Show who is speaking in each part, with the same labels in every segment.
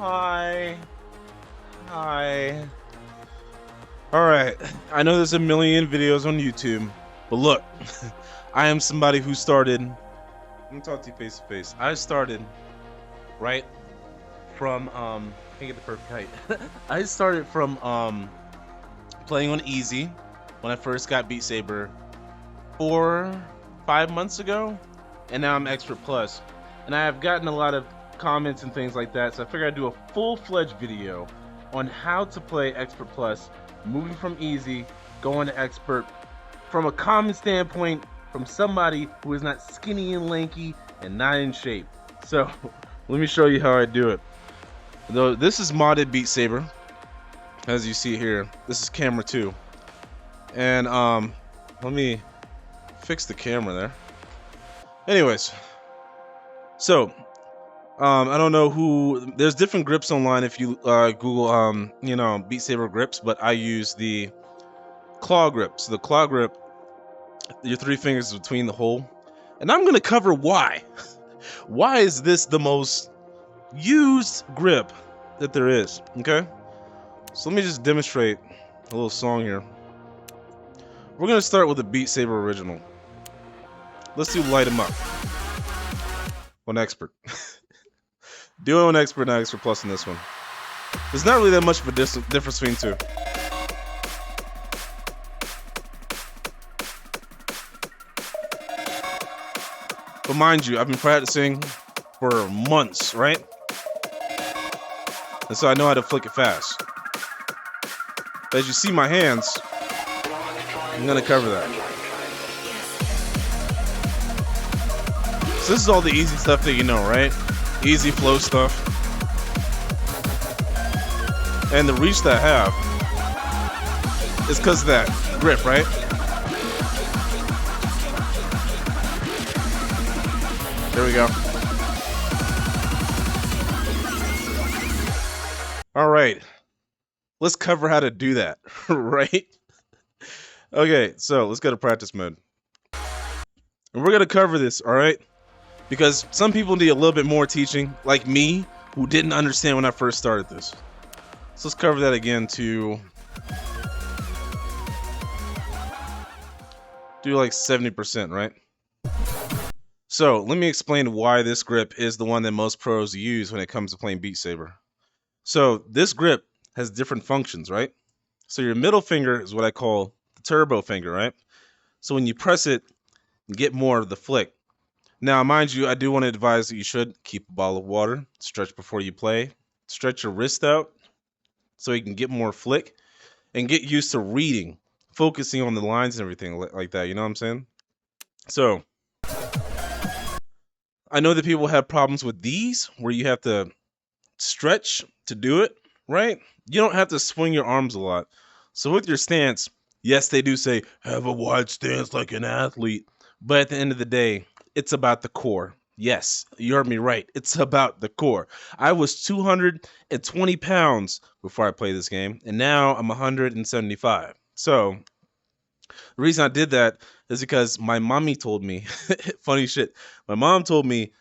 Speaker 1: Hi. Hi. Alright, I know there's a million videos on YouTube, but look, I am somebody who started, I'm gonna talk to you face to face. I started, right, from, I can't get the perfect height. I started from, playing on easy when I first got Beat Saber 5 months ago, and now I'm expert plus. And I have gotten a lot of comments and things like that, so I figured I'd do a full-fledged video on how to play expert plus, moving from easy, going to expert, from a common standpoint, from somebody who is not skinny and lanky and not in shape. So let me show you how I do it. Though this is modded Beat Saber, as you see here. This is camera 2, and let me fix the camera there. Anyways, so I don't know who. There's different grips online if you Google Beat Saber grips, but I use the claw grip. So the claw grip, your 3 fingers between the hole, and I'm gonna cover why. Why is this the most used grip that there is? Okay, so let me just demonstrate a little song here. We're gonna start with the Beat Saber original. Let's do light 'em up on expert. Do it on expert, not expert plus in this one. There's not really that much of a difference between two. But mind you, I've been practicing for months, right? And so I know how to flick it fast. But as you see my hands, I'm gonna cover that. So this is all the easy stuff that you know, right? Easy flow stuff. And the reach that I have is because of that grip, right? There we go. All right. Let's cover how to do that, right? Okay, so let's go to practice mode. And we're going to cover this, all right? Because some people need a little bit more teaching, like me, who didn't understand when I first started this. So let's cover that again to do like 70%, right? So let me explain why this grip is the one that most pros use when it comes to playing Beat Saber. So this grip has different functions, right? So your middle finger is what I call the turbo finger, right? So when you press it, you get more of the flick. Now, mind you, I do want to advise that you should keep a bottle of water, stretch before you play, stretch your wrist out so you can get more flick, and get used to reading, focusing on the lines and everything like that, you know what I'm saying? So, I know that people have problems with these, where you have to stretch to do it, right? You don't have to swing your arms a lot. So with your stance, yes, they do say, have a wide stance like an athlete, but at the end of the day, it's about the core. Yes, you heard me right. It's about the core. I was 220 pounds before I played this game, and now I'm 175. So the reason I did that is because my mommy told me, funny shit, my mom told me,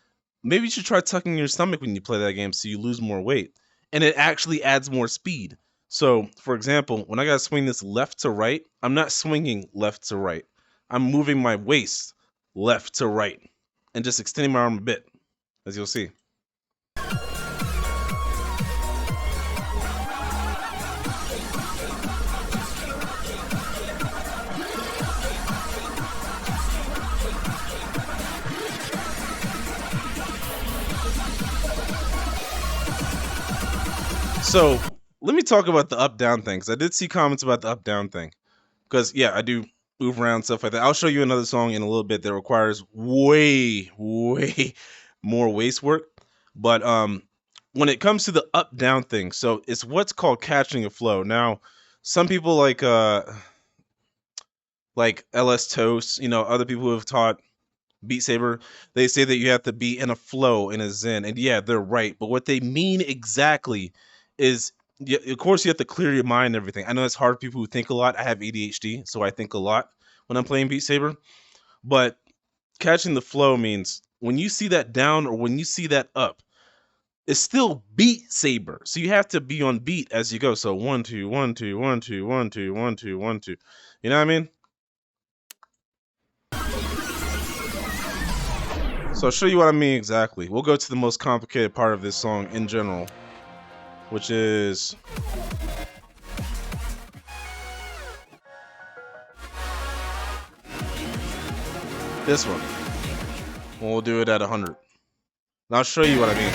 Speaker 1: maybe you should try tucking your stomach when you play that game so you lose more weight. And it actually adds more speed. So, for example, when I gotta swing this left to right, I'm not swinging left to right. I'm moving my waist left to right and just extending my arm a bit, as you'll see. So let me talk about the up-down thing, because I did see comments about the up-down thing. Because, yeah, I do move around, stuff like that. I'll show you another song in a little bit that requires way more waist work. But when it comes to the up-down thing, so it's what's called catching a flow. Now, some people like LS Toast, other people who have taught Beat Saber, they say that you have to be in a flow, in a zen. And yeah, they're right. But what they mean exactly is, of course, you have to clear your mind and everything. I know it's hard for people who think a lot. I have ADHD, so I think a lot when I'm playing Beat Saber. But catching the flow means when you see that down or when you see that up, it's still beat saber. So you have to be on beat as you go. So 1 2 1 2 1 2 1 2 1 2 1 2. You know what I mean? So I'll show you what I mean exactly. We'll go to the most complicated part of this song in general, which is this one. We'll do it at 100. And I'll show you what I mean.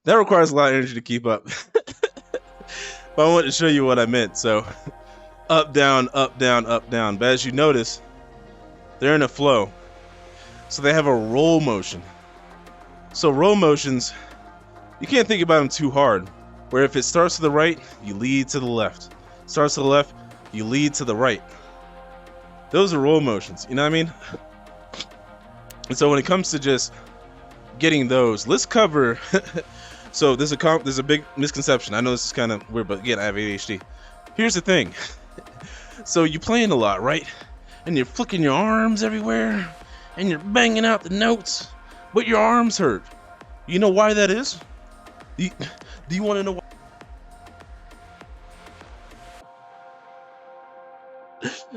Speaker 1: That requires a lot of energy to keep up. But I wanted to show you what I meant. So up, down, up, down, up, down. But as you notice, they're in a flow. So they have a roll motion. So roll motions, you can't think about them too hard. Where if it starts to the right, you lead to the left. Starts to the left, you lead to the right. Those are roll motions, you know what I mean? And so when it comes to just getting those, let's cover so there's a big misconception. I know this is kind of weird, but again, I have ADHD. Here's the thing. So you're playing a lot, right? And you're flicking your arms everywhere, and you're banging out the notes, but your arms hurt. You know why that is? Do you want to know why?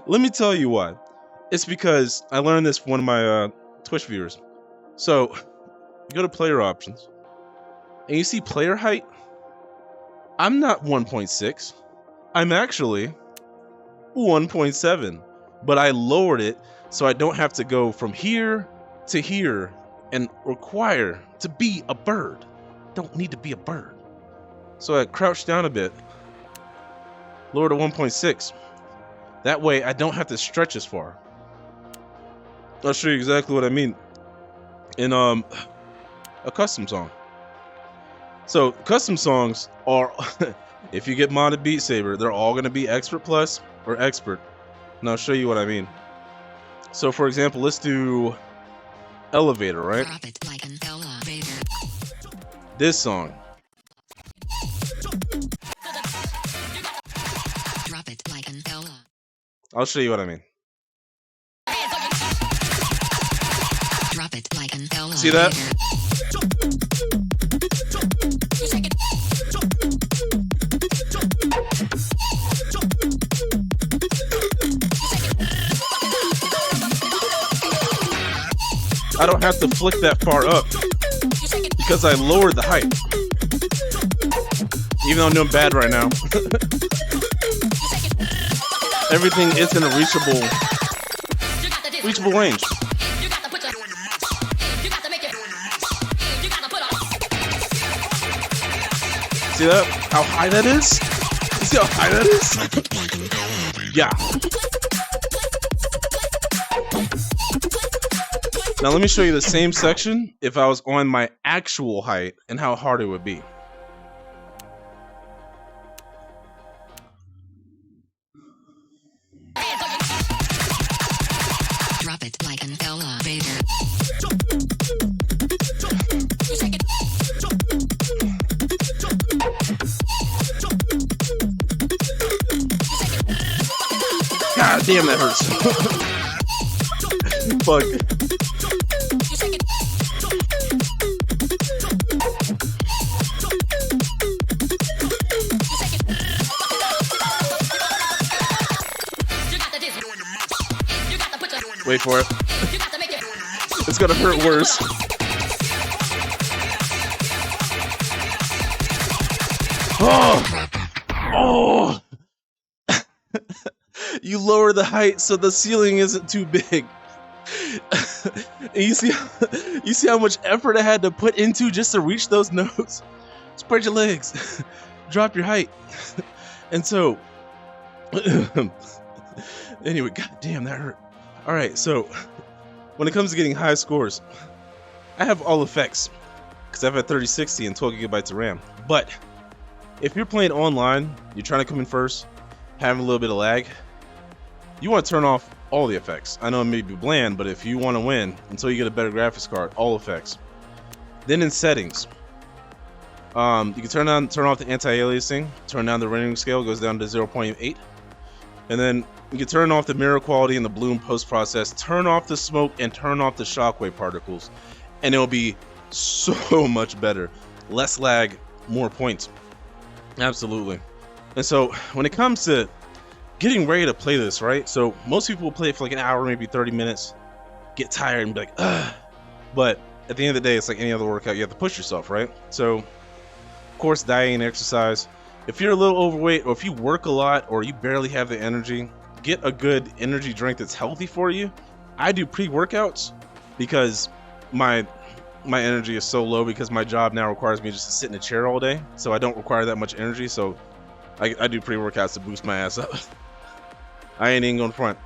Speaker 1: Let me tell you why. It's because I learned this from one of my Twitch viewers. So you go to player options, and you see player height. I'm not 1.6. I'm actually 1.7. But I lowered it so I don't have to go from here to here and require to be a bird. Don't need to be a bird. So I crouched down a bit, lowered to 1.6. That way I don't have to stretch as far. I'll show you exactly what I mean in a custom song. So custom songs are, if you get modded Beat Saber, they're all going to be Expert Plus or Expert. And I'll show you what I mean. So for example, let's do Elevator, right?
Speaker 2: Drop it like an elevator.
Speaker 1: This song.
Speaker 2: Drop it like an elevator.
Speaker 1: I'll show you what I mean.
Speaker 2: Drop it like an elevator.
Speaker 1: See that? I don't have to flick that far up because I lowered the height. Even though I'm doing bad right now. Everything is in a reachable range. See that? How high that is? You see how high that is? Yeah. Now let me show you the same section if I was on my actual height and how hard it would be.
Speaker 2: Drop it like an elevator.
Speaker 1: God damn, that hurts. Fuck. Wait for it. It's gonna hurt worse. Oh! Oh! You lower the height so the ceiling isn't too big. And you see how much effort I had to put into just to reach those notes. Spread your legs. Drop your height. And so, anyway, god damn, that hurt. All right, so when it comes to getting high scores, I have all effects because I have a 3060 and 12 gigabytes of RAM. But if you're playing online, you're trying to come in first, having a little bit of lag, you want to turn off all the effects. I know it may be bland, but if you want to win until you get a better graphics card, all effects. Then in settings, you can turn off the anti-aliasing, turn down the rendering scale, goes down to 0.8, and then you can turn off the mirror quality and the bloom post-process, turn off the smoke, and turn off the shockwave particles, and it'll be so much better. Less lag, more points. Absolutely. And so when it comes to getting ready to play this, right? So most people will play it for like an hour, maybe 30 minutes, get tired and be like, ugh. But at the end of the day, it's like any other workout, you have to push yourself, right? So, of course, diet and exercise. If you're a little overweight, or if you work a lot, or you barely have the energy, get a good energy drink that's healthy for you. I do pre-workouts because my energy is so low because my job now requires me just to sit in a chair all day, so I don't require that much energy. So I do pre-workouts to boost my ass up. I ain't even going front,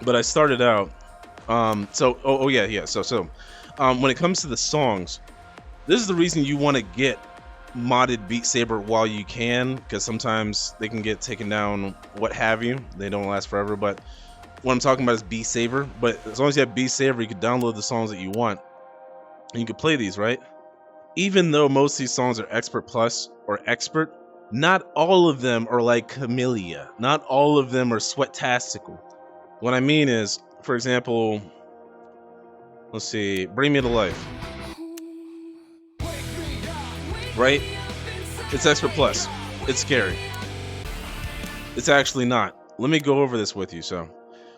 Speaker 1: but I started out. When it comes to the songs, this is the reason you want to get modded beatsaber while you can, because sometimes they can get taken down, what have you. They don't last forever. But what I'm talking about is beatsaber. But as long as you have beatsaber, you can download the songs that you want, and you can play these, right? Even though most of these songs are expert plus or expert, not all of them are like Camellia. Not all of them are sweat-tastical. What I mean is, for example, let's see, Bring Me to Life. Right? It's expert plus. It's scary. It's actually not. Let me go over this with you. So,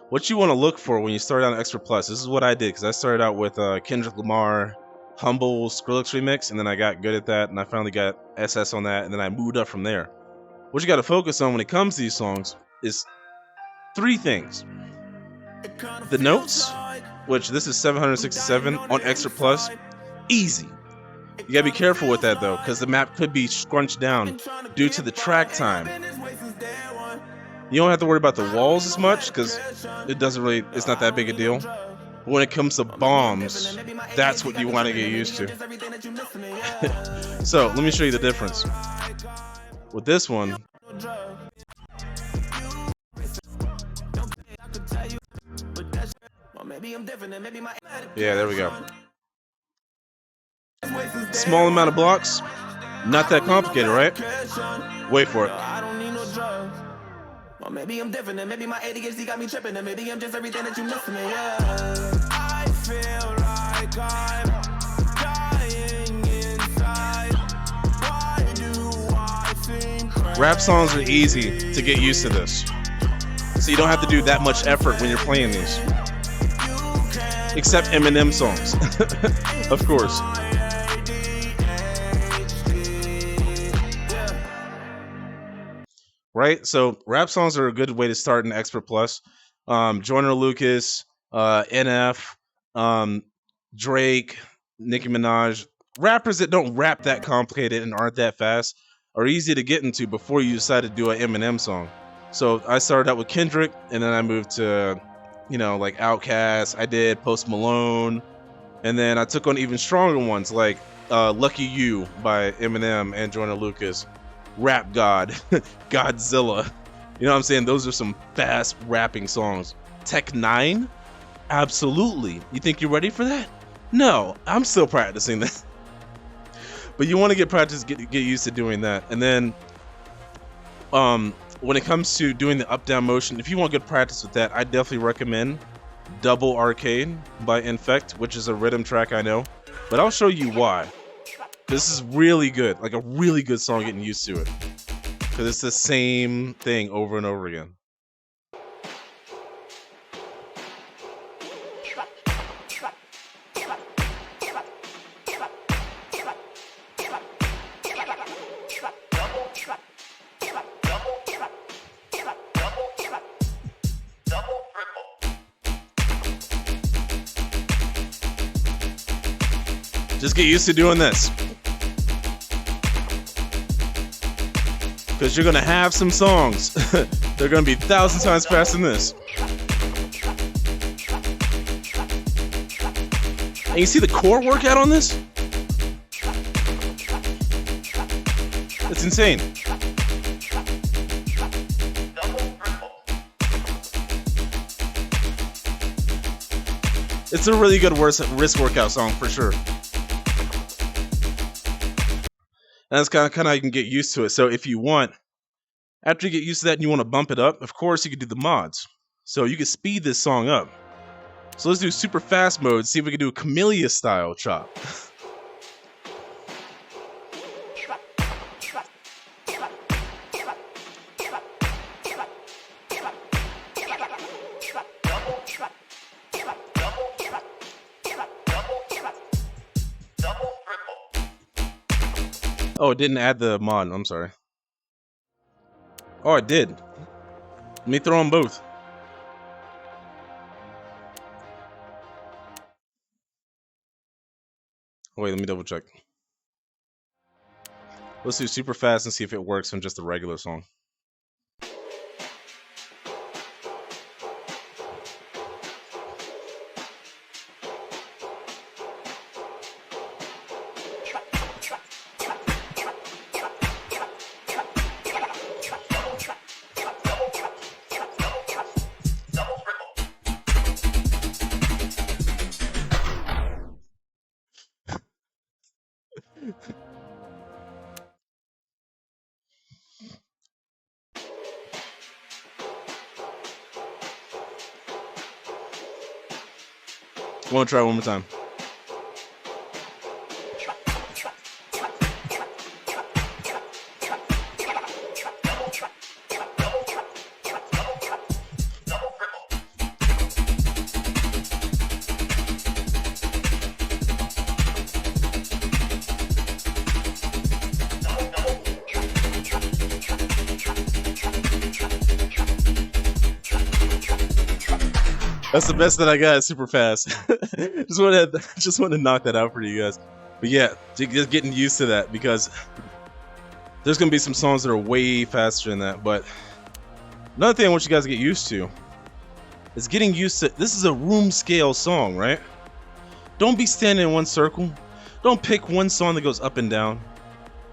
Speaker 1: what you want to look for when you start out on expert plus, this is what I did, because I started out with Kendrick Lamar, Humble, Skrillex remix, and then I got good at that, and I finally got SS on that, and then I moved up from there. What you got to focus on when it comes to these songs is three things. The notes, which this is 767 on Extra Plus, easy. You gotta be careful with that though, because the map could be scrunched down due to the track time. You don't have to worry about the walls as much, because it's not that big a deal. But when it comes to bombs, that's what you want to get used to. So let me show you the difference. With this one, yeah, there we go. Small amount of blocks, not that complicated, right? Wait for it. Or maybe I'm different, and maybe my ADHD got me tripping, and maybe I'm just everything that you missing me. Yeah. I feel like I'm dying inside. Why do I think rap songs are easy to get used to this, so you don't have to do that much effort when you're playing these. Except Eminem songs, of course. Right? So rap songs are a good way to start in Expert Plus. Joyner Lucas, NF, Drake, Nicki Minaj. Rappers that don't rap that complicated and aren't that fast are easy to get into before you decide to do an Eminem song. So I started out with Kendrick, and then I moved to, like Outkast. I did Post Malone, and then I took on even stronger ones like Lucky You by Eminem and Joyner Lucas. Rap God, Godzilla. You know what I'm saying? Those are some fast rapping songs. Tech 9? Absolutely. You think you're ready for that? No, I'm still practicing that. But you want to get practice, get used to doing that. And then when it comes to doing the up-down motion, if you want good practice with that, I definitely recommend Double Arcade by Infect, which is a rhythm track, I know. But I'll show you why. This is really good, like a really good song getting used to it. Because it's the same thing over and over again. Just get used to doing this. because you're gonna have some songs. They're gonna be 1,000 times faster than this. And you see the core workout on this? It's insane. It's a really good wrist workout song for sure. And that's kind of how you can get used to it. So if you want, after you get used to that and you want to bump it up, of course you could do the mods. So you can speed this song up. So let's do super fast mode, see if we can do a camellia style chop. Oh, it didn't add the mod. I'm sorry. Oh, it did. Let me throw them both. Wait, let me double check. Let's do super fast and see if it works on just a regular song. I want to try it one more time. That's the best that I got. Super fast. just want to knock that out for you guys. But yeah, just getting used to that because there's gonna be some songs that are way faster than that. But another thing I want you guys to get used to is getting used to. This is a room scale song, right? Don't be standing in one circle. Don't pick one song that goes up and down.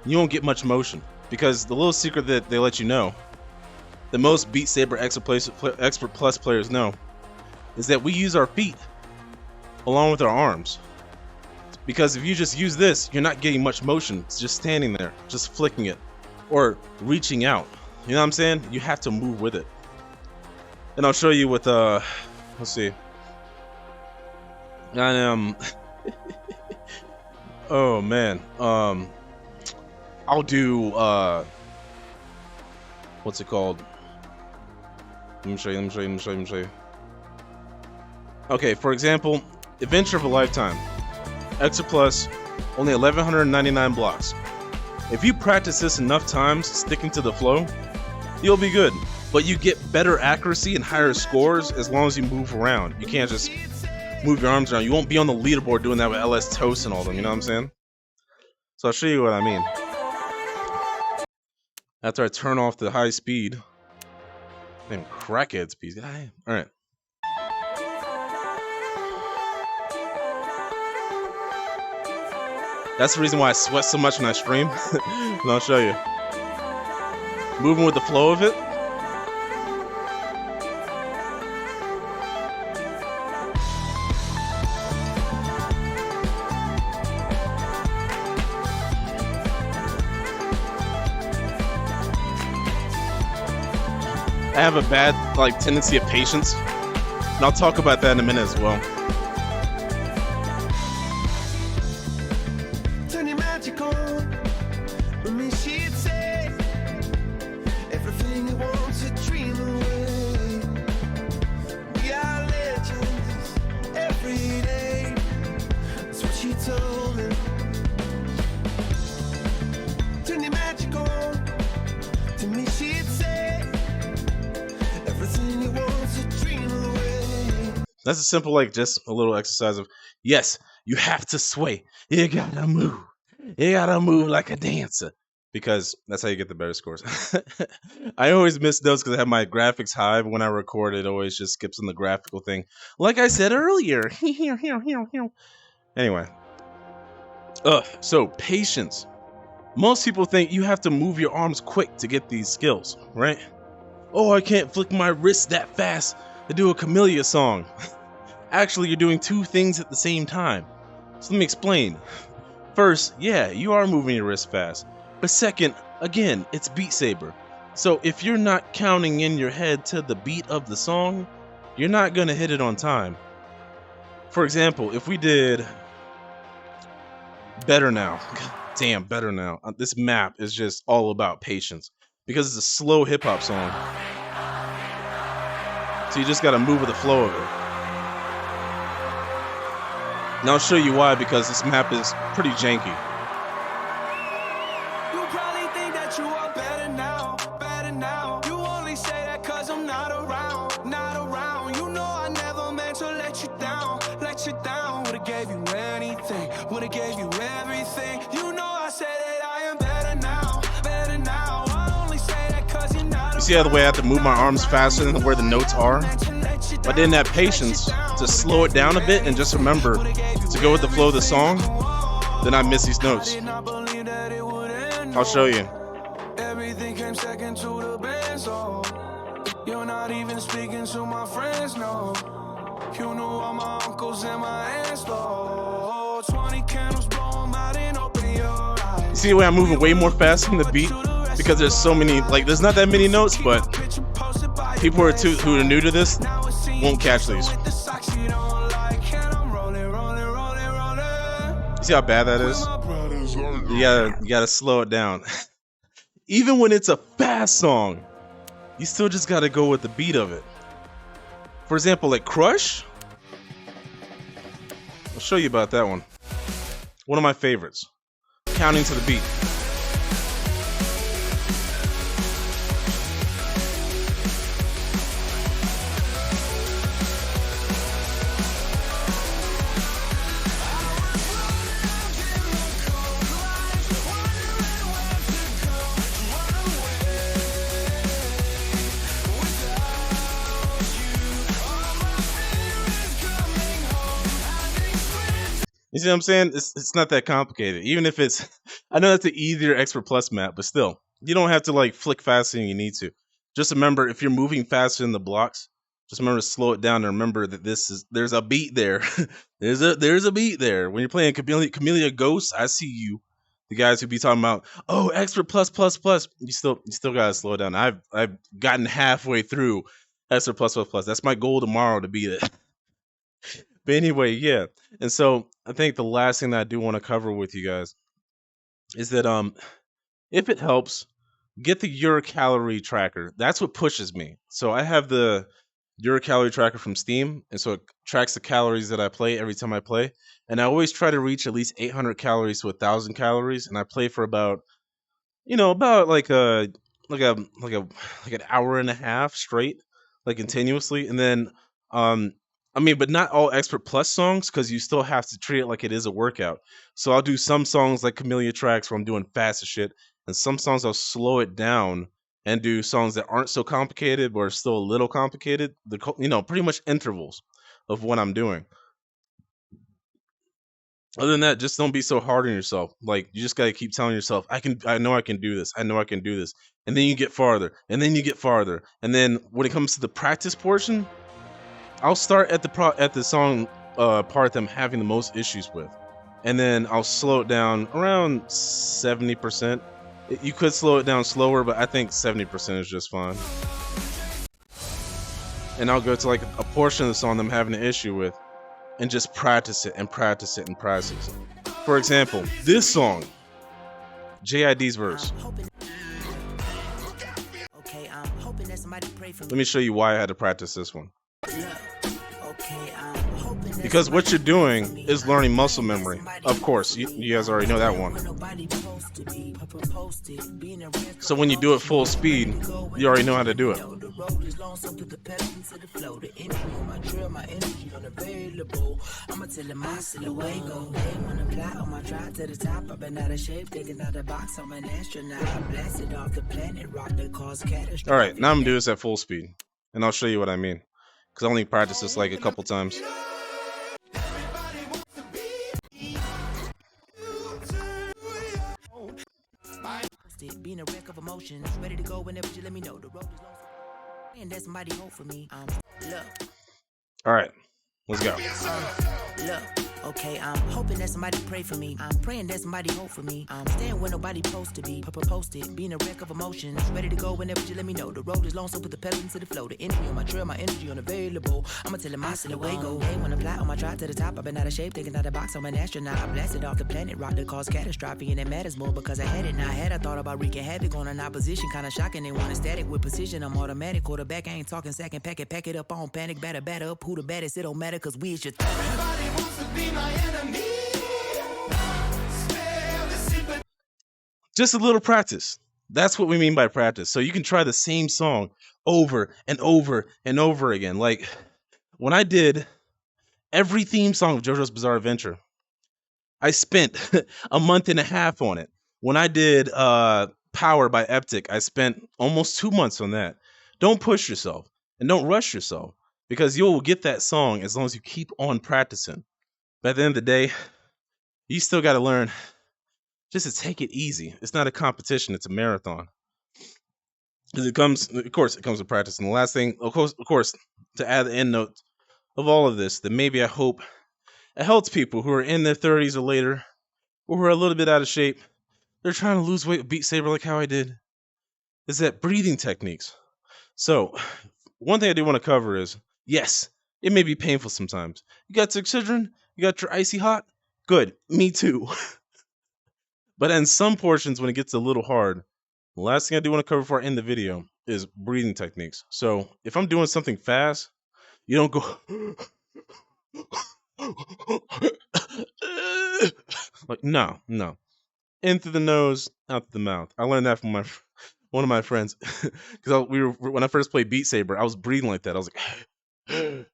Speaker 1: You won't get much motion because the little secret that they let you know, that most Beat Saber Expert Plus players know, is that we use our feet along with our arms. Because if you just use this, you're not getting much motion. It's just standing there, just flicking it or reaching out. You know what I'm saying? You have to move with it. And I'll show you with let's see. I oh man. I'll do what's it called? Let me show you. Okay, for example, Adventure of a Lifetime. Extra Plus, only 1,199 blocks. If you practice this enough times, sticking to the flow, you'll be good. But you get better accuracy and higher scores as long as you move around. You can't just move your arms around. You won't be on the leaderboard doing that with LS Toast and all them, you know what I'm saying? So I'll show you what I mean. After I turn off the high speed. Damn, crackhead speed. Alright. That's the reason why I sweat so much when I stream. And I'll show you. Moving with the flow of it. I have a bad tendency of patience. And I'll talk about that in a minute as well. That's a simple, just a little exercise of, yes, you have to sway. You gotta move. You gotta move like a dancer. because that's how you get the better scores. I always miss notes because I have my graphics high, but when I record it always just skips on the graphical thing. Like I said earlier. Anyway. So patience. Most people think you have to move your arms quick to get these skills, right? Oh, I can't flick my wrist that fast to do a Camellia song. Actually, you're doing two things at the same time. So let me explain. First, yeah, you are moving your wrist fast. But second, again, it's beatsaber. So if you're not counting in your head to the beat of the song, you're not gonna hit it on time. For example, if we did Better Now. Damn, Better Now. This map is just all about patience because it's a slow hip hop song. So you just gotta move with the flow of it. And I'll show you why, because this map is pretty janky.
Speaker 3: You probably think that you are better now, better now. You only say that cause I'm not around, not around. You know I never meant to let you down, let you down. Would've gave you anything, would've gave you everything. You know I said that I am better now, better now. I only say that cause you're not.
Speaker 1: You see how the way I have to move my arms faster than where the notes are? If I didn't have patience to slow it down a bit and just remember to go with the flow of the song, then I miss these notes. I'll show you.
Speaker 3: Everything came second to the band, so you're not even speaking to my friends, no. You know all my uncles and my aunts, though. 20 candles, blow 'em out and open your eyes.
Speaker 1: You see the way I'm moving way more fast than the beat? Because there's so many, like, there's not that many notes, but people who are new to this won't catch these. You see how bad that is? You gotta slow it down. Even when it's a fast song, you still just gotta go with the beat of it. For example, like Crush. I'll show you about that one. One of my favorites. Counting to the beat. You see what I'm saying? It's not that complicated. Even if it's, I know that's the easier Expert Plus map, but still, you don't have to like flick faster than you need to. Just remember, if you're moving faster than the blocks, just remember to slow it down and remember that there's a beat there. there's a beat there. When you're playing Camellia Ghost, I see you. The guys who be talking about, oh, Expert Plus. You still gotta slow it down. I've gotten halfway through Expert Plus. That's my goal tomorrow, to beat it. But anyway, yeah. And so I think the last thing that I do want to cover with you guys is that if it helps, get the Euro Calorie tracker. That's what pushes me. So I have the Euro Calorie tracker from Steam, and so it tracks the calories that I play every time I play. And I always try to reach at least 800 calories to 1,000 calories, and I play for about like an hour and a half straight, like continuously, and then but not all Expert Plus songs, because you still have to treat it like it is a workout. So I'll do some songs like Camellia tracks where I'm doing fast as shit, and some songs I'll slow it down and do songs that aren't so complicated but are still a little complicated. Pretty much intervals of what I'm doing. Other than that, just don't be so hard on yourself. Like, you just gotta keep telling yourself, I know I can do this. I know I can do this. And then you get farther, and then you get farther, and then when it comes to the practice portion, I'll start at the song part that I'm having the most issues with, and then I'll slow it down around 70%. You could slow it down slower, but I think 70% is just fine. And I'll go to like a portion of the song that I'm having an issue with, and just practice it and practice it and practice it. For example, this song, JID's verse. Let me show you why I had to practice this one.
Speaker 3: Okay, I'm hoping
Speaker 1: Because what you're doing is learning muscle memory. Of course, you guys already know that one. So when you do it full speed, you already know how to do it. Alright, now I'm gonna do this at full speed. And I'll show you what I mean. Because I only practiced this like a couple times.
Speaker 3: Being a wreck of emotions, ready to go whenever you let me know the road is long. And that's mighty hope for me. Look.
Speaker 1: Alright, let's go.
Speaker 3: Look. Okay, I'm hoping that somebody pray for me. I'm praying that somebody hope for me. I'm staying where nobody supposed to be. Posted, being a wreck of emotions. Ready to go whenever you let me know. The road is long, so put the pedal into the flow. The energy on my trail, my energy unavailable. I'ma tell him I see the way go. Hey, when I fly on my drive to the top, I've been out of shape, thinking out of box. I'm an astronaut. I blasted off the planet, rock that caused catastrophe, and it matters more because I had it. Now I had I thought about wreaking havoc on an opposition, kinda shocking. They want static with precision. I'm automatic, quarterback. I ain't talking second. Pack it up on panic, batter up. Who the baddest? It don't matter, cause we is your everybody wants to be my enemy.
Speaker 1: Just a little practice. That's what we mean by practice. So you can try the same song over and over and over again. Like when I did every theme song of JoJo's Bizarre Adventure, I spent a month and a half on it. When I did Power by Eptic, I spent almost 2 months on that. Don't push yourself and don't rush yourself because you'll get that song as long as you keep on practicing. But at the end of the day, you still got to learn just to take it easy. It's not a competition, it's a marathon. Because it comes with practice. And the last thing, of course, to add the end note of all of this, that maybe I hope it helps people who are in their 30s or later, or who are a little bit out of shape. They're trying to lose weight with Beat Saber like how I did. Is that breathing techniques. So, one thing I do want to cover is, yes, it may be painful sometimes. You got Excedrin? You got your icy hot? Good, me too. But in some portions, when it gets a little hard, the last thing I do want to cover before I end the video is breathing techniques. So if I'm doing something fast, you don't go like no, in through the nose, out through the mouth. I learned that from one of my friends because when I first played Beat Saber, I was breathing like that. I was like.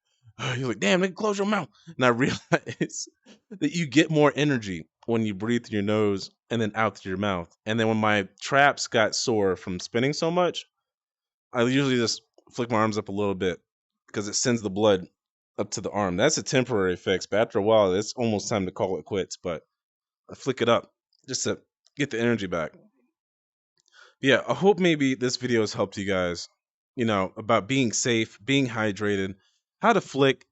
Speaker 1: He's like, damn, nigga, close your mouth. And I realized that you get more energy when you breathe through your nose and then out through your mouth. And then when my traps got sore from spinning so much, I usually just flick my arms up a little bit because it sends the blood up to the arm. That's a temporary fix, but after a while, it's almost time to call it quits. But I flick it up just to get the energy back. Yeah, I hope maybe this video has helped you guys, about being safe, being hydrated, how to flick,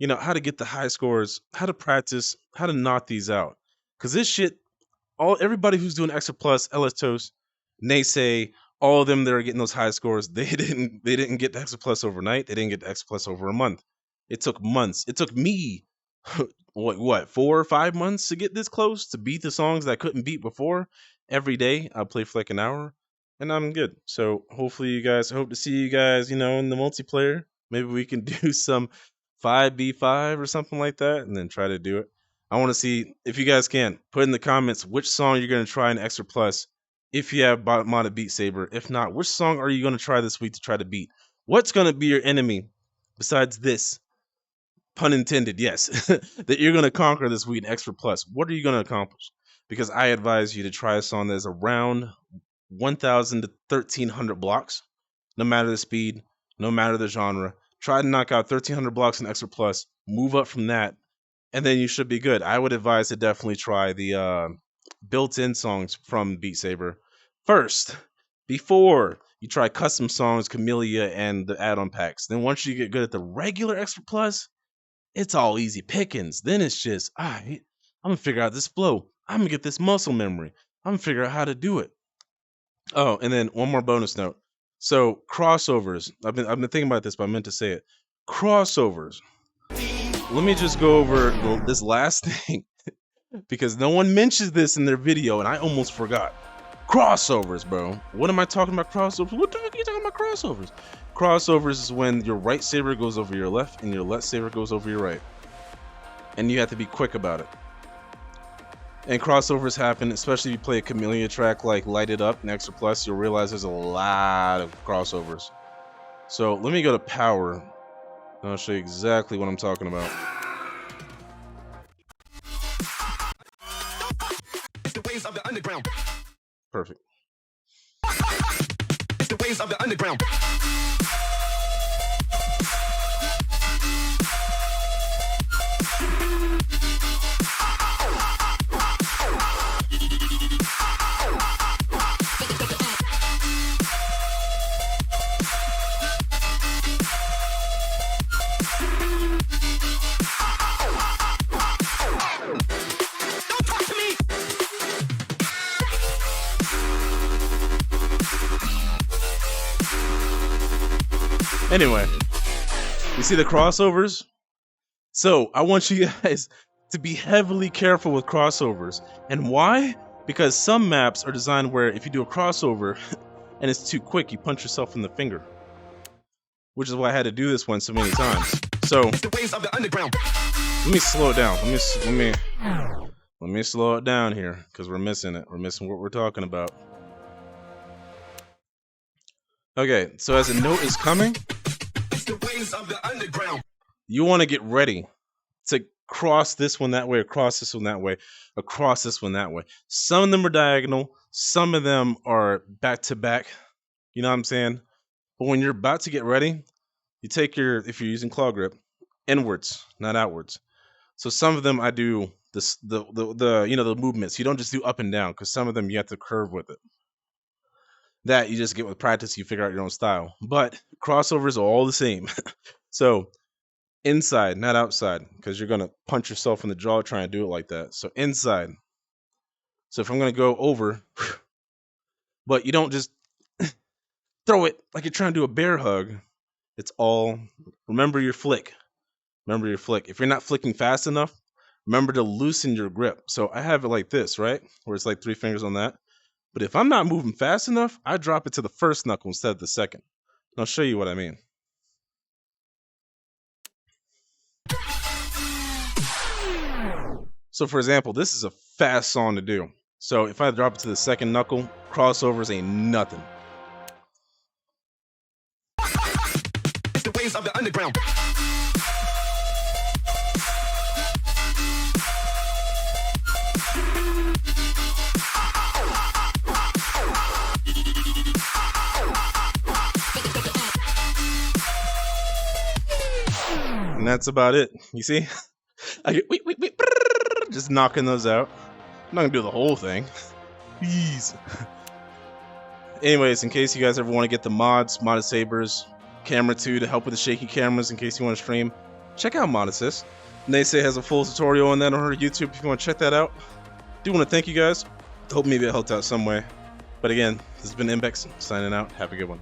Speaker 1: how to get the high scores, how to practice, how to knock these out. Because this shit, everybody who's doing Extra Plus, LS Toast, Naysay, all of them that are getting those high scores, they didn't get the Extra Plus overnight. They didn't get the Extra Plus over a month. It took months. It took me, 4 or 5 months to get this close, to beat the songs that I couldn't beat before. Every day, I play for like an hour, and I'm good. So hopefully I hope to see you guys, in the multiplayer. Maybe we can do some 5v5 or something like that and then try to do it. I want to see, if you guys can, put in the comments which song you're going to try in Extra Plus if you have modded Beat Saber. If not, which song are you going to try this week to try to beat? What's going to be your enemy besides this? Pun intended, yes. That you're going to conquer this week in Extra Plus. What are you going to accomplish? Because I advise you to try a song that's around 1,000 to 1,300 blocks, no matter the speed, no matter the genre. Try to knock out 1,300 blocks in Extra Plus, move up from that, and then you should be good. I would advise to definitely try the built-in songs from Beat Saber first, before you try custom songs, Camellia, and the add-on packs. Then once you get good at the regular Extra Plus, it's all easy pickings. Then it's just, all right, I'm going to figure out this flow. I'm going to get this muscle memory. I'm going to figure out how to do it. Oh, and then one more bonus note. So crossovers, I've been thinking about this, but I meant to say it. Crossovers. Let me just go over this last thing because no one mentions this in their video, and I almost forgot. Crossovers, bro. What am I talking about? Crossovers? What the heck are you talking about? Crossovers. Crossovers is when your right saber goes over your left and your left saber goes over your right. and you have to be quick about it. And crossovers happen, especially if you play a Camellia track like Light It Up and Extra Plus, you'll realize there's a lot of crossovers. So let me go to power, and I'll show you exactly what I'm talking about.
Speaker 3: It's the ways of the underground.
Speaker 1: Perfect.
Speaker 3: It's the ways of the underground.
Speaker 1: Anyway, you see the crossovers? So I want you guys to be heavily careful with crossovers. And why? Because some maps are designed where if you do a crossover and it's too quick, you punch yourself in the finger. Which is why I had to do this one so many times. So
Speaker 3: It's the ways of the underground.
Speaker 1: let me slow it down. Let me slow it down here, because we're missing it. We're missing what we're talking about. Okay, so as a note is coming,
Speaker 3: It's the ways of the underground.
Speaker 1: you want to get ready to cross this one that way, across this one that way, across this one that way. Some of them are diagonal, some of them are back to back. You know what I'm saying? But when you're about to get ready, you take your, if you're using claw grip, inwards, not outwards. So some of them I do this, the you know, the movements. You don't just do up and down, because some of them you have to curve with it. That you just get with practice, you figure out your own style. But crossovers are all the same. So inside, not outside, because you're gonna punch yourself in the jaw trying to do it like that. So inside. So if I'm gonna go over, but you don't just throw it like you're trying to do a bear hug. It's all, remember your flick. Remember your flick. If you're not flicking fast enough, remember to loosen your grip. So I have it like this, right? Where it's like 3 fingers on that. But if I'm not moving fast enough, I drop it to the first knuckle instead of the second. And I'll show you what I mean. So for example, this is a fast song to do. So if I drop it to the second knuckle, crossovers ain't nothing.
Speaker 3: It's the ways of the underground.
Speaker 1: And that's about it. You see? I get just knocking those out. I'm not gonna do the whole thing. Please. Anyways, in case you guys ever want to get the mods, modded sabers, camera 2 to help with the shaky cameras in case you want to stream, check out Modassist. Naysay has a full tutorial on that on her YouTube if you want to check that out. Do want to thank you guys. Hope maybe it helped out some way. But again, this has been Embex signing out. Have a good one.